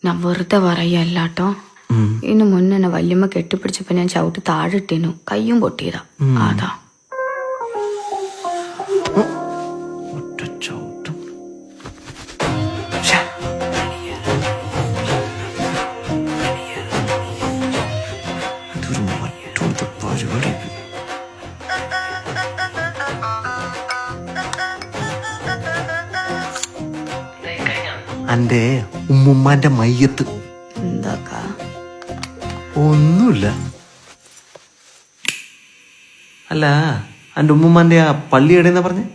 ഞാൻ വെറുതെ പറയല്ലാട്ടോ. ഇന്ന് മുന്നെ വല്യമ്മ കെട്ടിപ്പിടിച്ചപ്പോ ഞാൻ ചവിട്ടി താഴിട്ടിനു, കയ്യും പൊട്ടിയതാ. അതാ അന്റെ ഉമ്മുമ്മാന്റെ മയ്യത്ത്. എന്താക്കാ? ഒന്നുമില്ല. അല്ല, അന്റെ ഉമ്മുമ്മാന്റെ ആ പള്ളി എവിടെയെന്നാ പറഞ്ഞേ?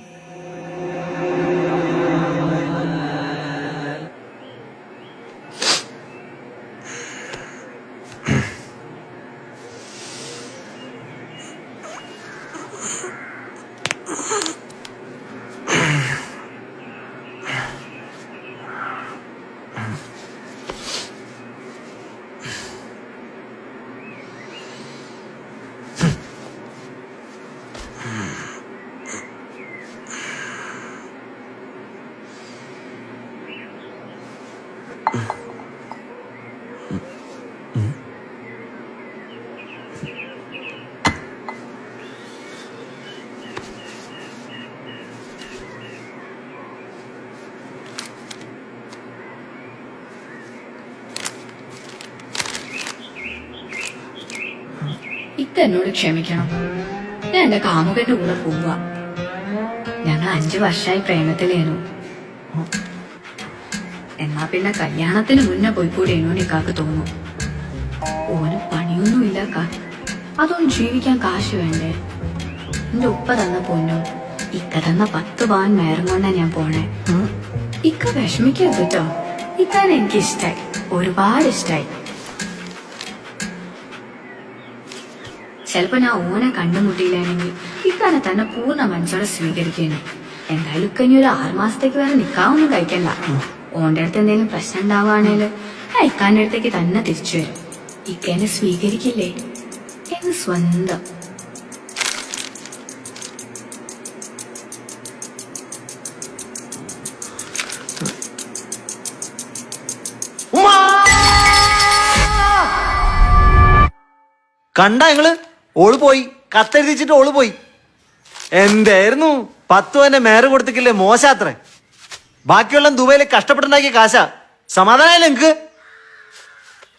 ഇക്ക എന്നോട് ക്ഷമിക്കണം. ഞാൻ എന്റെ കാമുകന്റെ കൂടെ പോവാ. ഞങ്ങൾ 5 വർഷമായി പ്രേമത്തിലേനു. എന്നാ പിന്നെ കല്യാണത്തിന് മുന്നേ പോയിക്കൂടേനു ഇക്കാക്ക് തോന്നും. ഓന് പണിയൊന്നുമില്ല കാ, അതൊന്നും ജീവിക്കാൻ കാശ് വേണ്ടേ? എന്റെ ഉപ്പ തന്ന പൊന്നും ഇക്ക തന്ന 10 പവൻ മേരം കൊണ്ടാ ഞാൻ പോണേ. ഇക്ക വിഷമിക്കരുത് കേട്ടോ. ഇക്കാനെ എനിക്ക് ഇഷ്ടായി, ഒരുപാട് ഇഷ്ടായി. ചിലപ്പോ ഞാൻ ഓനെ കണ്ടുമുട്ടിയില്ലെങ്കിൽ ഇക്കാനെ തന്നെ പൂർണ്ണ മനസ്സോടെ സ്വീകരിക്കുന്നു. എന്തായാലും ഇക്കഞ്ഞി ഒരു 6 മാസത്തേക്ക് വേറെ നിക്കാവൊന്നും കഴിക്കണ്ട. ഓന്റെ അടുത്ത് എന്തെങ്കിലും പ്രശ്നം ഉണ്ടാവുകയാണേല് ഞാൻ ഇക്കാന്റെ അടുത്തേക്ക് തന്നെ തിരിച്ചു വരും. ഇക്കനെ സ്വീകരിക്കില്ലേ എന്ന് സ്വന്തം. കണ്ട നിങ്ങള്? ഓള് പോയി, കത്തെഴുതിച്ചിട്ട് ഓള് പോയി. എന്തായിരുന്നു 10 തന്നെ മേറ് കൊടുത്തിക്കില്ലേ? മോശാത്രേ. ബാക്കിയുള്ള ദുബൈയിലെ കഷ്ടപ്പെട്ടുണ്ടാക്കിയ കാശാ. സമാധാനമല്ലേ നിങ്ങക്ക്?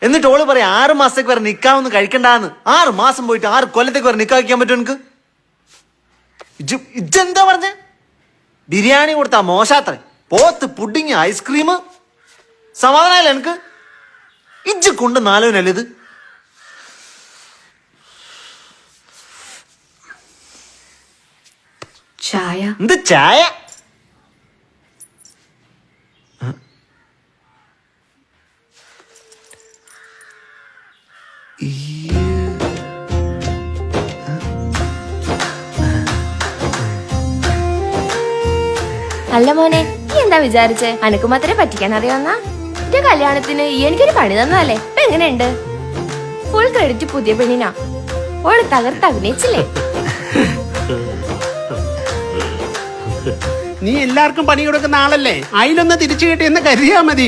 എന്നിട്ട് ഓള് പറയാം 6 മാസത്തേക്ക് വരെ നിക്കാവൊന്നും കഴിക്കണ്ടെന്ന്. 6 മാസം പോയിട്ട് 6 കൊല്ലത്തേക്ക് വരെ നിക്കാ വയ്ക്കാൻ പറ്റുമോ നിനക്ക്? ഇജെന്താ പറഞ്ഞ? ബിരിയാണി കൊടുത്താ മോശാത്രേ. പോത്ത്, പുഡിങ്, ഐസ്ക്രീം. സമാധാനമല്ലേ എനിക്ക്? ഇജ്ജ് കൊണ്ട് 4 ഇത്. ചായ? എന്ത് ചായ? അല്ല മോനെ, നീ എന്താ വിചാരിച്ചേ? അനക്ക് മാത്രമേ പറ്റിക്കാൻ അറിയാവുന്ന? എന്റെ കല്യാണത്തിന് എനിക്കൊരു പണി തന്നല്ലേ. ഇപ്പൊ എങ്ങനെയുണ്ട്? ഫുൾ ക്രെഡിറ്റ് പുതിയ പെണ്ണിനാ. ഓള് തകർത്ത് അഭിനയിച്ചില്ലേ? നീ എല്ലാവർക്കും പണി കൊടുക്കുന്ന ആളല്ലേ, അതിലൊന്ന് തിരിച്ചു കിട്ടിയെന്ന് കരുതിയാ മതി.